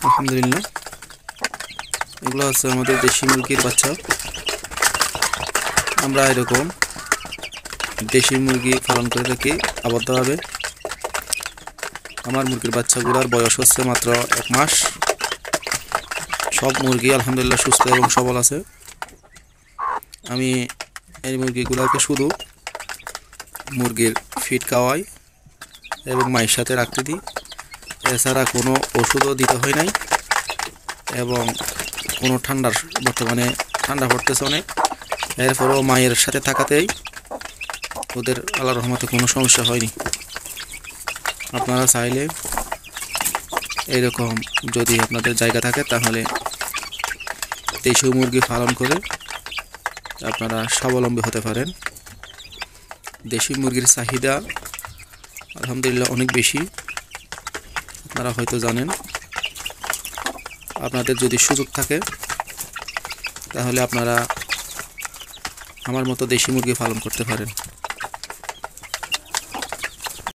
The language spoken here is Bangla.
আলহামদুলিল্লাহ, এগুলো আছে আমাদের দেশি মুরগির বাচ্চা। আমরা এরকম দেশি মুরগি পালন করে থাকি আবদ্ধভাবে। আমার মুরগির বাচ্চাগুলোর বয়স হচ্ছে মাত্র 1 মাস। সব মুরগি আলহামদুলিল্লাহ সুস্থ এবং সবল আছে। আমি এই মুরগিগুলোকে শুধু মুরগির ফিড খাওয়াই এবং মায়ের সাথে রাখতে দিই। এছাড়া কোনো ওষুধও দিতে হয় নাই এবং কোনো বর্তমানে ঠান্ডা পড়তেছে অনেক, এরপরেও মায়ের সাথে থাকাতেই ওদের আল্লাহর রহমতে কোনো সমস্যা হয়নি। আপনারা চাইলে এরকম যদি আপনাদের জায়গা থাকে তাহলে দেশি মুরগি পালন করে আপনারা স্বাবলম্বী হতে পারেন। দেশি মুরগির চাহিদা আলহামদুলিল্লাহ অনেক বেশি, আপনারা হয়তো জানেন। আপনাদের যদি সুযোগ থাকে তাহলে আপনারা আমার মতো দেশি মুরগি পালন করতে পারেন।